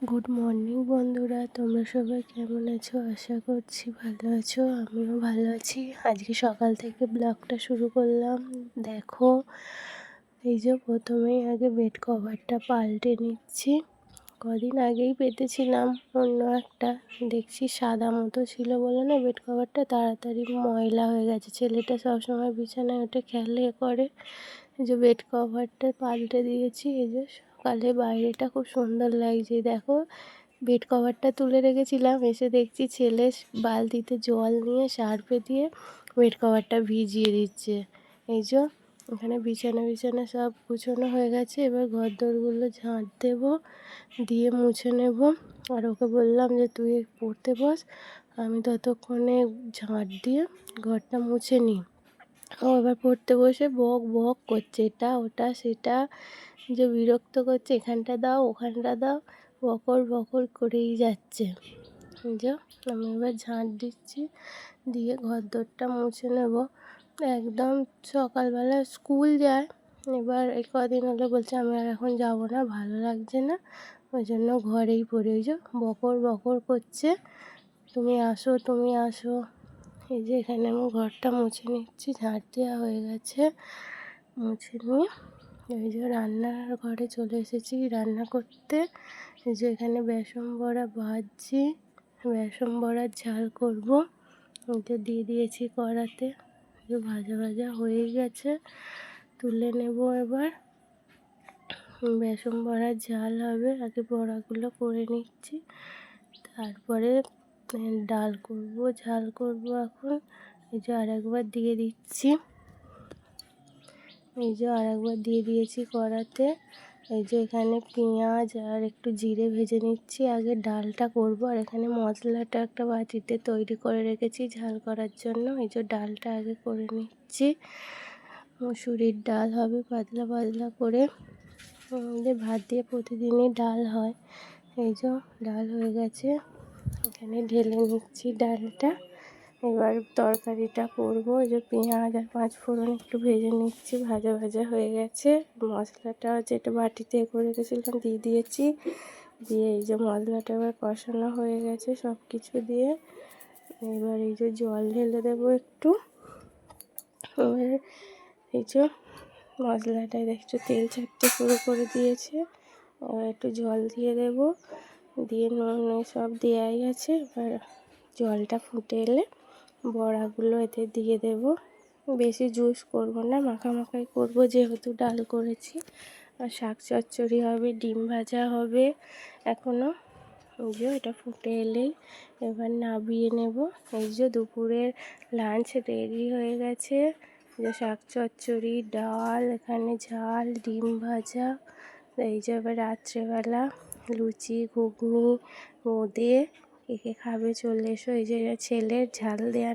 Good morning বন্ধুরা, তোমরা সবাই কেমন আছো? আশা করছি ভালো আছো। আমিও ভালো আছি। আজকে সকাল থেকে ব্লগটা শুরু করলাম। দেখো, এই যে প্রথমেই আগে বেড কভারটা পাল্টে নিচ্ছি। কদিন আগেই পেতেছিলাম অন্য একটা, দেখছি সাদা মতো ছিল বলে না বেড কভারটা তাড়াতাড়ি ময়লা হয়ে গেছে। ছেলেটা সবসময় বিছানায় ওঠে খেলে করে। এই যে বেড কভারটা পাল্টে দিয়েছি। এই যে সকালে বাইরেটা খুব সুন্দর লাগছে। দেখো, বেড কভারটা তুলে রেখেছিলাম, এসে দেখছি ছেলে বালতিতে জল নিয়ে সার্ফে দিয়ে বেড কভারটা ভিজিয়ে দিচ্ছে। এই যে এখানে বিছানা সব গুছানো হয়ে গেছে। এবার ঘরদোরগুলো ঝাঁট দেবো, দিয়ে মুছে নেব। আর ওকে বললাম যে তুই পড়তে বস, আমি ততক্ষণে ঝাঁট দিয়ে ঘরটা মুছে নিই। ও এবার পড়তে বসে বক বক করছে, এটা ওটা সেটা, যে বিরক্ত করছে, এখানটা দাও ওখানটা দাও, বকর বকর করেই যাচ্ছে। যে আমি এবার ঝাঁট দিচ্ছি, দিয়ে ঘরদোরটা মুছে নেব। একদম সকালবেলা স্কুল যায়, এবার এই কদিন হলো বলছে আমি আর এখন যাব না, ভালো লাগছে না, ওই জন্য ঘরেই পড়ে। ওই যে বকর বকর করছে, তুমি আসো তুমি আসো। এই যে এখানে আমি ঘরটা মুছে নিচ্ছি, ঝাঁট দেওয়া হয়ে গেছে। মুছে নিয়ে এই যে রান্নার ঘরে চলে এসেছি রান্না করতে। এই যে এখানে বেসন বড়া ভাজছি, বেসন বড়ার ঝাল করব। এটা দিয়ে দিয়েছি কড়াতে, ভাজা ভাজা হয়ে গেছে, তুলে নেব। এবার বেসন বড়ার ঝাল হবে, আগে বড়াগুলো করে নিচ্ছি, তারপরে ডাল করব, ঝাল করব। এখন এই যে আরেকবার দিয়ে দিচ্ছি, এই যে আরেকবার দিয়ে দিয়েছি কড়াতে। এই যে এখানে পেঁয়াজ আর একটু জিরে ভেজে নিচ্ছি, আগে ডালটা করব। আর এখানে মশলাটা একটা বাটিতে তৈরি করে রেখেছি ঝাল করার জন্য। এই যে ডালটা আগে করে নিচ্ছি, মুসুরির ডাল হবে পাতলা পাতলা করে। আমাদের ভাত দিয়ে প্রতিদিনই ডাল হয়। এই যে ডাল হয়ে গেছে, এখানে ঢেলে নিচ্ছি ডালটা। এবার তরকারিটা করব। এই যে পেঁয়াজ আর পাঁচফোড়ন একটু ভেজে নিচ্ছি, ভাজা ভাজা হয়ে গেছে। মশলাটা যেটা বাটিতে করে রেখেছিলাম দিয়ে দিয়েছি, দিয়ে এই যে মশলাটা এবার কষানো হয়ে গেছে সব কিছু দিয়ে। এবার এই যে জল ঢেলে দেবো একটু। এবার এই যে মশলাটায় একটু তেল ছাড়তে শুরু করে দিয়েছে, এবার একটু জল দিয়ে দেব, দিয়ে নুন সব দেওয়াই আছে। এবার জলটা ফুটে এলে বড়াগুলো এতে দিয়ে দেব। বেশি জুস করব না, মাখামাখাই করব যেহেতু ডাল করেছি। আর শাক চচ্চড়ি হবে, ডিম ভাজা হবে এখনও। এই যে এটা ফুটে এলেই এবার নামিয়ে নেব। এই যে দুপুরের লাঞ্চ রেডি হয়ে গেছে, যে শাক চচ্চড়ি, ডাল, এখানে ঝাল, ডিম ভাজা। এই যে এবার রাত্রেবেলা লুচি, ঘুগনি, বোঁদে, কে কে খাবে চলে এসো। এই যে ছেলের ঝাল দেওয়া